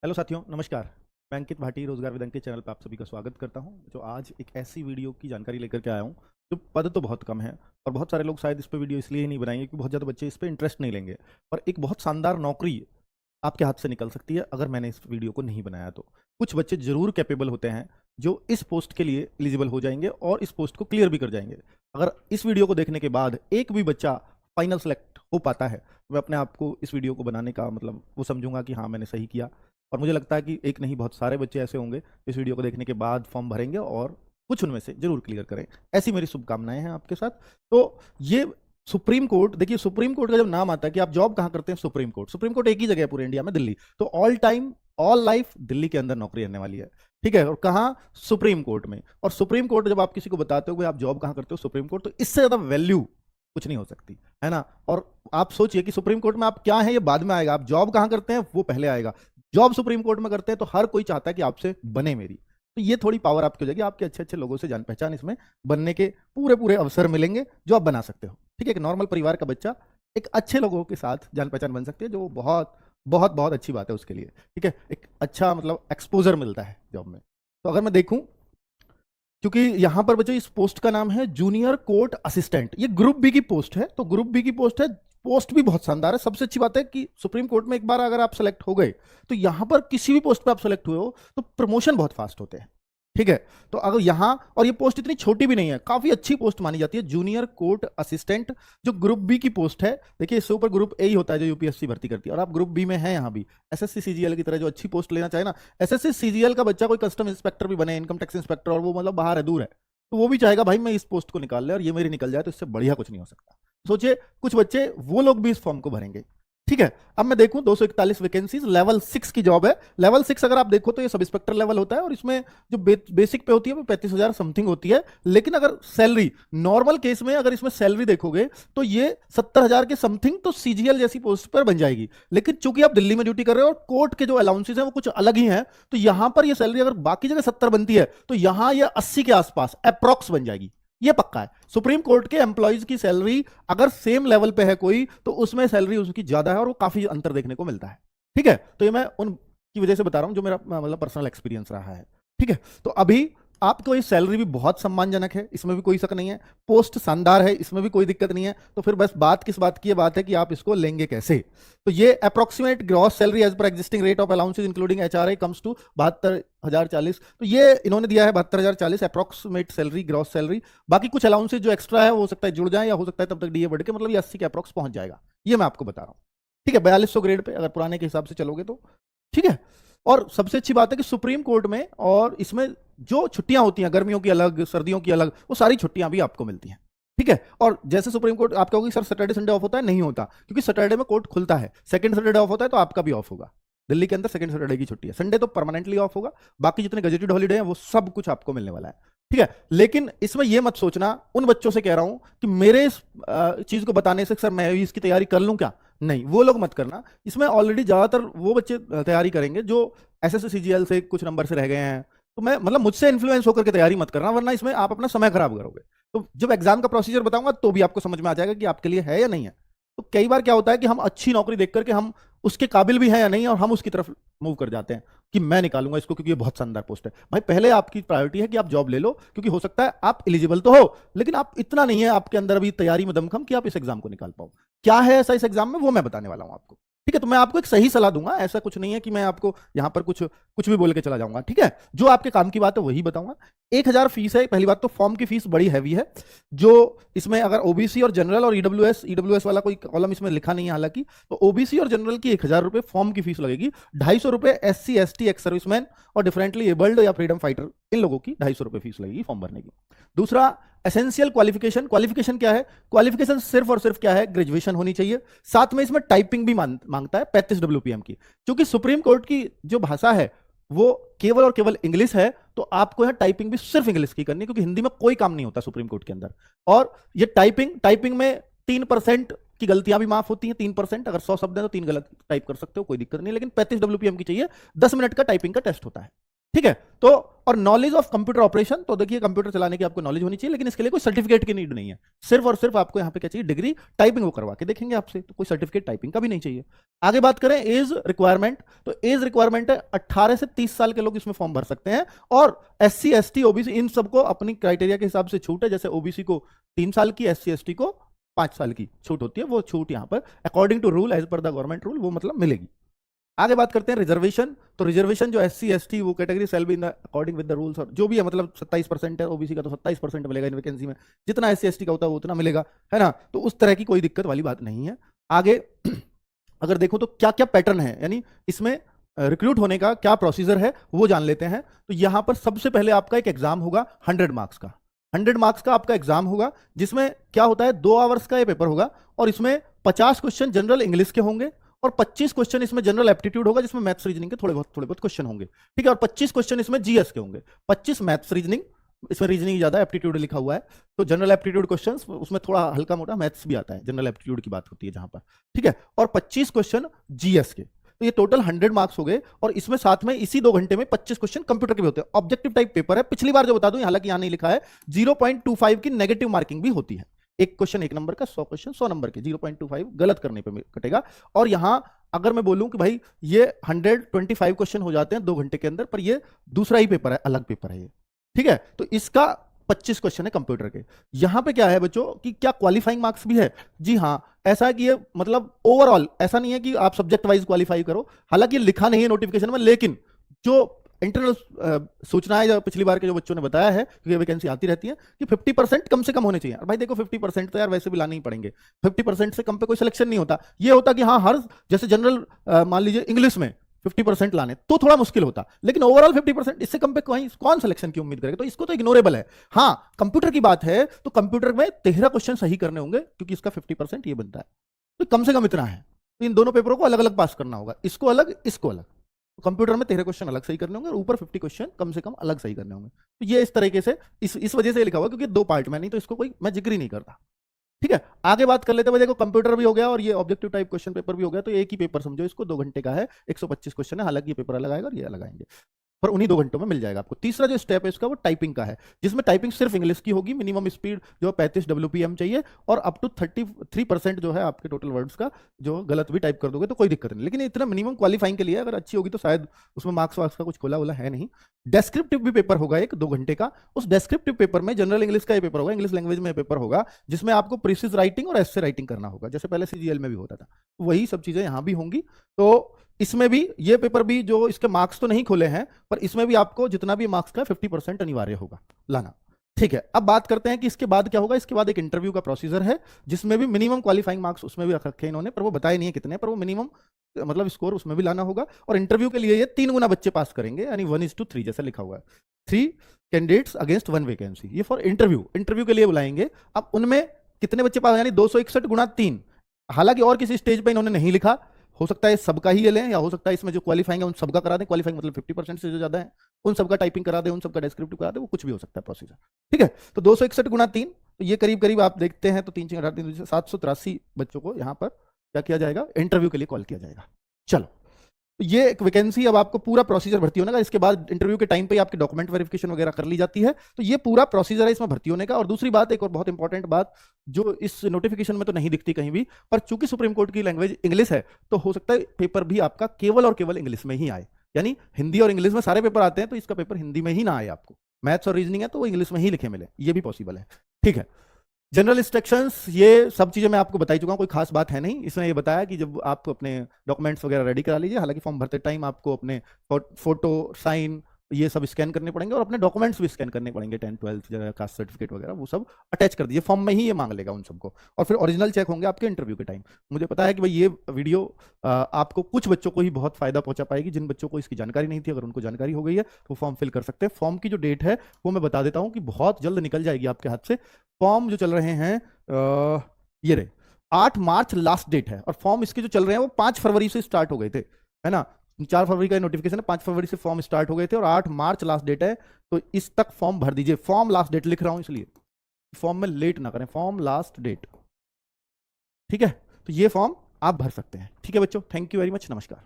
Hello साथियों, नमस्कार। मैं अंकित भाटी रोजगार विद अंकित चैनल पर आप सभी का स्वागत करता हूं। जो आज एक ऐसी वीडियो की जानकारी लेकर के आया हूं जो पद तो बहुत कम है और बहुत सारे लोग शायद इस पे वीडियो इसलिए ही नहीं बनाएंगे क्योंकि बहुत ज़्यादा बच्चे इस पे इंटरेस्ट नहीं लेंगे। और एक बहुत शानदार नौकरी आपके हाथ से निकल सकती है अगर मैंने इस वीडियो को नहीं बनाया तो। कुछ बच्चे जरूर कैपेबल होते हैं जो इस पोस्ट के लिए एलिजिबल हो जाएंगे और इस पोस्ट को क्लियर भी कर जाएंगे। अगर इस वीडियो को देखने के बाद एक भी बच्चा फाइनल सेलेक्ट हो पाता है, मैं अपने आप को इस वीडियो को बनाने का मतलब वो समझूंगा कि हाँ, मैंने सही किया। और मुझे लगता है कि एक नहीं, बहुत सारे बच्चे ऐसे होंगे इस वीडियो को देखने के बाद फॉर्म भरेंगे और कुछ उनमें से जरूर क्लियर करें। ऐसी मेरी शुभकामनाएं हैं आपके साथ। तो ये सुप्रीम कोर्ट, देखिए सुप्रीम कोर्ट का जब नाम आता है कि आप जॉब कहां करते हैं, सुप्रीम कोर्ट एक ही जगह है पूरे इंडिया में, दिल्ली। तो all time all life Delhi के अंदर नौकरी रहने वाली है, ठीक है। और कहाँ? सुप्रीम कोर्ट में। और सुप्रीम कोर्ट जब आप किसी को बताते हो कि आप जॉब कहां करते हो, सुप्रीम कोर्ट, तो इससे ज्यादा वैल्यू कुछ नहीं हो सकती, है ना। और आप सोचिए कि सुप्रीम कोर्ट में आप क्या हैं ये बाद में आएगा, आप जॉब कहां करते हैं वो पहले आएगा। जॉब सुप्रीम कोर्ट में करते हैं तो हर कोई चाहता है कि आपसे बने मेरी। तो ये थोड़ी पावर आपकी हो जाएगी, आपके अच्छे अच्छे लोगों से जान पहचान इसमें बनने के पूरे पूरे अवसर मिलेंगे जो आप बना सकते हो, ठीक है। एक नॉर्मल परिवार का बच्चा एक अच्छे लोगों के साथ जान पहचान बन सकती है, जो बहुत बहुत बहुत अच्छी बात है उसके लिए, ठीक है। एक अच्छा मतलब एक्सपोजर मिलता है जॉब में। तो अगर मैं देखूं, क्योंकि यहां पर बच्चों इस पोस्ट का नाम है जूनियर कोर्ट असिस्टेंट, ये ग्रुप बी की पोस्ट है। तो ग्रुप बी की पोस्ट है, पोस्ट भी बहुत शानदार है। सबसे अच्छी बात है कि सुप्रीम कोर्ट में एक बार अगर आप सेलेक्ट हो गए तो यहां पर किसी भी पोस्ट पे आप सेलेक्ट हुए हो तो प्रमोशन बहुत फास्ट होते हैं, ठीक है। तो अगर यहां, और ये पोस्ट इतनी छोटी भी नहीं है, काफी अच्छी पोस्ट मानी जाती है, जूनियर कोर्ट असिस्टेंट, जो ग्रुप बी की पोस्ट है। देखिए इससे ऊपर ग्रुप ए ही होता है जो यूपीएससी भर्ती करती है, और आप ग्रुप बी में हैं यहां भी। एसएससी सीजीएल की तरह जो अच्छी पोस्ट लेना चाहे ना, एसएससी सीजीएल का बच्चा कोई कस्टम इंस्पेक्टर भी बने, इनकम टैक्स इंस्पेक्टर, और वो मतलब बाहर है, दूर है, तो वो भी चाहेगा भाई मैं इस पोस्ट को निकाल ले और ये मेरी निकल जाए, तो इससे बढ़िया कुछ नहीं हो सकता। सोचिए कुछ बच्चे वो लोग भी इस फॉर्म को भरेंगे, ठीक है। अब मैं देखूं 241 वैकेंसीज, लेवल 6 की जॉब है। लेवल 6 अगर आप देखो तो ये सब इंस्पेक्टर लेवल होता है, और इसमें जो बेसिक पे होती है वो 35,000 समथिंग होती है। लेकिन अगर सैलरी नॉर्मल केस में अगर इसमें सैलरी देखोगे तो ये 70,000 के समथिंग तो सीजीएल जैसी पोस्ट पर बन जाएगी। लेकिन चूंकि आप दिल्ली में ड्यूटी कर रहे हो और कोर्ट के जो अलाउंसेस हैं वो कुछ अलग ही हैं, तो यहां पर ये सैलरी अगर बाकी जगह 70 बनती है तो यहां ये 80 के आसपास अप्रॉक्स बन जाएगी, ये पक्का है। सुप्रीम कोर्ट के एम्प्लॉइज की सैलरी अगर सेम लेवल पे है कोई, तो उसमें सैलरी उसकी ज्यादा है और वो काफी अंतर देखने को मिलता है, ठीक है। तो ये मैं उन की वजह से बता रहा हूं जो मेरा मतलब पर्सनल एक्सपीरियंस रहा है, ठीक है। तो अभी आपको ये सैलरी भी बहुत सम्मानजनक है, इसमें भी कोई शक नहीं है। पोस्ट शानदार है, इसमें भी कोई दिक्कत नहीं है। तो फिर बस बात किस बात की है, बात है कि आप इसको लेंगे कैसे। तो ये approximate gross salary as per existing rate of allowances including HRA comes to 72,040। तो ये इन्होंने दिया है 72,040 अप्रोक्सीमेट सैलरी, ग्रॉस सैलरी। बाकी कुछ अलाउंसेस जो एक्स्ट्रा है हो सकता है जुड़ जाए, या हो सकता है तब तक डीए बढ़ के मतलब ये 80 के अप्रोक्स पहुंच जाएगा, ये मैं आपको बता रहा हूं, ठीक है। 4200 ग्रेड पे अगर पुराने के हिसाब से चलोगे तो, ठीक है। और सबसे अच्छी बात है कि सुप्रीम कोर्ट में और इसमें जो छुट्टियां होती हैं, गर्मियों की अलग, सर्दियों की अलग, वो सारी छुट्टियां भी आपको मिलती हैं, ठीक है। और जैसे सुप्रीम कोर्ट आप कहोगे सर सैटरडे संडे ऑफ होता है, नहीं होता, क्योंकि सैटरडे में कोर्ट खुलता है। सेकंड सैटरडे ऑफ होता है तो आपका भी ऑफ होगा। दिल्ली के अंदर सेकंड सैटरडे की छुट्टी है, संडे तो परमानेंटली ऑफ होगा। बाकी जितने गजेटेड हॉलीडे हैं वो सब कुछ आपको मिलने वाला है, ठीक है। लेकिन इसमें यह मत सोचना, उन बच्चों से कह रहा हूं कि मेरे इस चीज को बताने से सर मैं भी इसकी तैयारी कर लूं क्या, नहीं, वो लोग मत करना। इसमें ऑलरेडी ज्यादातर वो बच्चे तैयारी करेंगे जो एसएससी सीजीएल से कुछ नंबर से रह गए हैं। तो मैं मतलब मुझसे इन्फ्लुएंस होकर के तैयारी मत करना, वरना इसमें आप अपना समय खराब करोगे। तो जब एग्जाम का प्रोसीजर बताऊंगा तो भी आपको समझ में आ जाएगा कि आपके लिए है या नहीं है। तो कई बार क्या होता है कि हम अच्छी नौकरी देख करके हम उसके काबिल भी हैं या नहीं, और हम उसकी तरफ मूव कर जाते हैं कि मैं निकालूंगा इसको क्योंकि ये बहुत शानदार पोस्ट है। भाई पहले आपकी प्रायोरिटी है कि आप जॉब ले लो, क्योंकि हो सकता है आप एलिजिबल तो हो, लेकिन आप इतना नहीं है आपके अंदर अभी तैयारी में दमखम कि आप इस एग्जाम को निकाल पाओ। क्या है ऐसा इस एग्जाम में, वो मैं बताने वाला हूं आपको, ठीक है। तो मैं आपको एक सही सलाह दूंगा, ऐसा कुछ नहीं है कि मैं आपको यहां पर कुछ कुछ भी बोल के चला जाऊंगा, ठीक है। जो आपके काम की बात है वही बताऊंगा। 1,000 फीस है। पहली बात तो फॉर्म की फीस बड़ी हैवी है, जो इसमें अगर ओबीसी और जनरल और ईडब्ल्यूएस वाला कोई कॉलम इसमें लिखा नहीं है हालांकि, तो ओबीसी और जनरल की 1,000 रुपए फॉर्म की फीस लगेगी। 250 रुपए एससी एसटी एक्स सर्विसमैन और डिफरेंटली एबल्ड या फ्रीडम फाइटर, इन लोगों की 250 रुपए फीस लगेगी फॉर्म भरने की। दूसरा, एसेंशियल क्वालिफिकेशन। क्वालिफिकेशन क्या है? क्वालिफिकेशन सिर्फ और सिर्फ क्या है, ग्रेजुएशन होनी चाहिए। साथ में इसमें टाइपिंग भी मांगता है 35 WPM की। क्योंकि सुप्रीम कोर्ट की जो भाषा है वो केवल और केवल इंग्लिश है, तो आपको यहां टाइपिंग भी सिर्फ इंग्लिश की करनी है, क्योंकि हिंदी में कोई काम नहीं होता सुप्रीम कोर्ट के अंदर। और ये टाइपिंग में 3% की गलतियां भी माफ होती हैं। 3%, अगर 100 शब्द है तो 3 गलत टाइप कर सकते हो, कोई दिक्कत नहीं। लेकिन 35 WPM की चाहिए। 10 मिनट का टाइपिंग का टेस्ट होता है, ठीक है। तो और नॉलेज ऑफ कंप्यूटर ऑपरेशन, तो देखिए कंप्यूटर चलाने की आपको नॉलेज होनी चाहिए, लेकिन इसके लिए कोई सर्टिफिकेट की नीड नहीं है, सिर्फ और सिर्फ आपको यहाँ पे क्या चाहिए, डिग्री। टाइपिंग वो करवा के देखेंगे आपसे, तो कोई सर्टिफिकेट टाइपिंग का भी नहीं चाहिए। आगे बात करें एज रिक्वायरमेंट, तो एज रिक्वायरमेंट है 18 से 30 साल के लोग इसमें फॉर्म भर सकते हैं, और SC ST OBC इन सबको अपनी क्राइटेरिया के हिसाब से छूट है। जैसे OBC को 3 साल की, SC ST को 5 साल की छूट होती है, वो छूट यहाँ पर according to rule, as per the government rule, वो मतलब मिलेगी। आगे बात करते हैं रिजर्वेशन, तो रिजर्वेशन जो SC ST वो category shall be in according with the rules, और जो भी है मतलब 27% है, OBC का तो 27% मिलेगा इन वैकेंसी में, जितना SC ST का होता है वो उतना मिलेगा, है ना। तो उस तरह की कोई दिक्कत वाली बात नहीं है। आगे अगर देखो तो क्या क्या पैटर्न है, यानी इसमें रिक्रूट होने का क्या प्रोसीजर है वो जान लेते हैं। तो यहां पर सबसे पहले आपका एक एग्जाम होगा 100 मार्क्स का, 100 मार्क्स का आपका एग्जाम होगा, जिसमें क्या होता है 2 आवर्स का ये पेपर होगा, और इसमें 50 क्वेश्चन जनरल इंग्लिश के होंगे, और 25 क्वेश्चन इसमें जनरल एप्टीट्यूड होगा, जिसमें मैथ्स रीजनिंग के थोड़े बहुत क्वेश्चन होंगे, ठीक है। और 25 क्वेश्चन इसमें GS के होंगे, 25 मैथ्स रीजनिंग, इसमें रीजनिंग ज्यादा, एप्टीट्यूड लिखा हुआ है, तो जनरल एप्टीट्यूड क्वेश्चंस उसमें थोड़ा हल्का मोटा मैथ्स भी आता है, जनरल एप्टीट्यूड की बात होती है जहां पर, ठीक है। और 25 क्वेश्चन GS के, तो ये टोटल 100 मार्क्स हो गए। और इसमें साथ में इसी 2 घंटे में 25 क्वेश्चन कंप्यूटर के भी होते हैं, ऑब्जेक्टिव टाइप पेपर है। पिछली बार जो बता दूं, हालांकि यहां नहीं लिखा है, 0.25 की नेगेटिव मार्किंग भी होती है, एक क्वेश्चन 1 नंबर का, 100 क्वेश्चन 100 नंबर के, 0.25 गलत करने पे कटेगा। और यहां अगर मैं बोलूं कि भाई ये 125 क्वेश्चन हो जाते हैं 2 घंटे के अंदर, पर ये दूसरा ही पेपर है, अलग पेपर है ये, ठीक है। तो इसका 25 क्वेश्चन है कंप्यूटर के। यहां पे क्या है बच्चों कि क्या क्वालिफाइंग मार्क्स भी है? जी हाँ, ऐसा है कि ये मतलब ओवरऑल ऐसा नहीं है कि आप सब्जेक्ट वाइज क्वालिफाई करो, हालांकि लिखा नहीं है नोटिफिकेशन में, लेकिन जो इंटरनल सूचनाएं जो पिछली बार के जो बच्चों ने बताया है, क्योंकि वैकेंसी आती रहती है, कि 50% कम से कम होने चाहिए। और भाई देखो 50% तो यार वैसे भी लाने ही पड़ेंगे, 50% से कम पे कोई सिलेक्शन नहीं होता। ये होता कि हाँ हर, जैसे जनरल मान लीजिए इंग्लिश में 50% लाने तो थोड़ा मुश्किल होता, लेकिन ओवरऑल 50%, इससे कम पे कौन सिलेक्शन की उम्मीद करेगा, तो इसको तो इग्नोरेबल है। हाँ कंप्यूटर की बात है तो कंप्यूटर में 13 क्वेश्चन सही करने होंगे, क्योंकि इसका 50% ये बनता है, तो कम से कम इतना है। तो इन दोनों पेपरों को अलग अलग पास करना होगा, इसको अलग इसको अलग, तो कंप्यूटर में 13 क्वेश्चन अलग सही करने होंगे, और ऊपर 50 क्वेश्चन कम से कम अलग सही करने होंगे। तो ये इस तरीके से इस वजह से लिखा हुआ, क्योंकि 2 पार्ट में, नहीं तो इसको कोई मैं जिक्र ही नहीं करता, ठीक है। आगे बात कर लेते हैं, देखो कंप्यूटर भी हो गया और ये ऑब्जेक्टिव टाइप क्वेश्चन पेपर भी हो गया, तो एक ही पेपर समझो इसको, 2 घंटे का है, 125 क्वेश्चन है, हालांकि ये पेपर अलग आएगा और ये अलग आएंगे, पर उन्हीं 2 घंटों में मिल जाएगा आपको। तीसरा जो स्टेप है इसका वो टाइपिंग का है, जिसमें टाइपिंग सिर्फ इंग्लिश की होगी, मिनिमम स्पीड जो 35 WPM चाहिए, और अप टू 33% जो है आपके टोटल वर्ड्स का जो गलत भी टाइप कर दोगे तो कोई दिक्कत नहीं, लेकिन इतना मिनिमम क्वालिफाइंग के लिए अगर अच्छी होगी तो शायद उसमें मार्क्स वार्क्स का कुछ खोला वोला है नहीं। डेस्क्रिप्टिव भी पेपर होगा एक 2 घंटे का, उस डेस्क्रिप्टिव पेपर में जनरल इंग्लिश का ये पेपर होगा, इंग्लिश लैंग्वेज में पेपर होगा, जिसमें आपको प्रीसिज राइटिंग और एस्से राइटिंग करना होगा, जैसे पहले CGL में भी होता था, वही सब चीजें यहां भी होंगी। तो इसमें भी ये पेपर भी जो इसके मार्क्स तो नहीं खोले हैं, पर इसमें भी आपको जितना भी मार्क्स का 50% अनिवार्य होगा लाना, ठीक है। अब बात करते हैं कि इसके बाद क्या होगा। इसके बाद एक इंटरव्यू का प्रोसीजर है, जिसमें भी मिनिमम क्वालिफाइंग मार्क्स उसमें भी रखे इन्होंने, पर वो बताए नहीं है कितने, पर वो मिनिमम मतलब स्कोर उसमें भी लाना होगा। और इंटरव्यू के लिए ये 3 गुना बच्चे पास करेंगे, यानी 1:3 जैसा लिखा हुआ है, 3 कैंडिडेट्स अगेंस्ट 1 वैकेंसी, ये फॉर इंटरव्यू के लिए बुलाएंगे। अब उनमें कितने बच्चे पास, यानी 261 गुना 3, हालांकि और किसी स्टेज पे इन्होंने नहीं लिखा, हो सकता है सबका ही ये लें, या हो सकता है इसमें जो क्वालिफाइंग है उन सबका करा दें, क्वालिफाइंग मतलब 50% से जो ज्यादा है उन सबका टाइपिंग करा दें, उन सबका डिस्क्रिप्टिव करा दें, वो कुछ भी हो सकता है प्रोसीजर, ठीक है। तो 261 गुना 3, तो ये करीब करीब आप देखते हैं तो 3 6 18 3 783 बच्चों को यहाँ पर क्या किया जाएगा, इंटरव्यू के लिए कॉल किया जाएगा। चलो, तो ये एक वैकेंसी, अब आपको पूरा प्रोसीजर भर्ती होने का, इसके बाद इंटरव्यू के टाइम पे आपकी डॉक्यूमेंट वेरिफिकेशन वगैरह कर ली जाती है, तो ये पूरा प्रोसीजर है इसमें भर्ती होने का। और दूसरी बात, एक और बहुत इंपॉर्टेंट बात जो इस नोटिफिकेशन में तो नहीं दिखती कहीं भी, पर चूंकि सुप्रीम कोर्ट की लैंग्वेज इंग्लिश है, तो हो सकता है पेपर भी आपका केवल और केवल इंग्लिश में ही आए, यानी हिंदी और इंग्लिश में सारे पेपर आते हैं, तो इसका पेपर हिंदी में ही ना आए आपको, मैथ्स और रीजनिंग है तो वो इंग्लिश में ही लिखे मिले, ये भी पॉसिबल है, ठीक है। जनरल इंस्ट्रक्शंस, ये सब चीजें मैं आपको बता चुका हूं, कोई खास बात है नहीं। इसमें ये बताया कि जब आप अपने डॉक्यूमेंट्स वगैरह रेडी करा लीजिए, हालांकि फॉर्म भरते टाइम आपको अपने फोटो, साइन ये सब स्कैन करने पड़ेंगे, और अपने डॉक्यूमेंट्स भी स्कैन करने पड़ेंगे, 10th 12th कास्ट सर्टिफिकेट वगैरह, वो सब अटैच कर दीजिए, फॉर्म में ही ये मांग लेगा उन सबको। और फिर ओरिजिनल चेक होंगे आपके इंटरव्यू के टाइम। मुझे पता है कि भाई ये वीडियो आपको कुछ बच्चों को ही बहुत फायदा पहुंचा पाएगी, जिन बच्चों को इसकी जानकारी नहीं थी, अगर उनको जानकारी हो गई है तो फॉर्म फिल कर सकते हैं। फॉर्म की जो डेट है वो मैं बता देता हूँ कि बहुत जल्द निकल जाएगी आपके हाथ से। फॉर्म जो चल रहे हैं ये रहे 8 मार्च लास्ट डेट है, और फॉर्म इसके जो चल रहे हैं वो 5 फरवरी से स्टार्ट हो गए थे, है ना। 4 फरवरी का नोटिफिकेशन है, 5 फरवरी से फॉर्म स्टार्ट हो गए थे, और 8 मार्च लास्ट डेट है, तो इस तक फॉर्म भर दीजिए। फॉर्म लास्ट डेट लिख रहा हूं इसलिए फॉर्म में लेट ना करें, फॉर्म लास्ट डेट, ठीक है। तो ये फॉर्म आप भर सकते हैं, ठीक है बच्चों। थैंक यू वेरी मच, नमस्कार।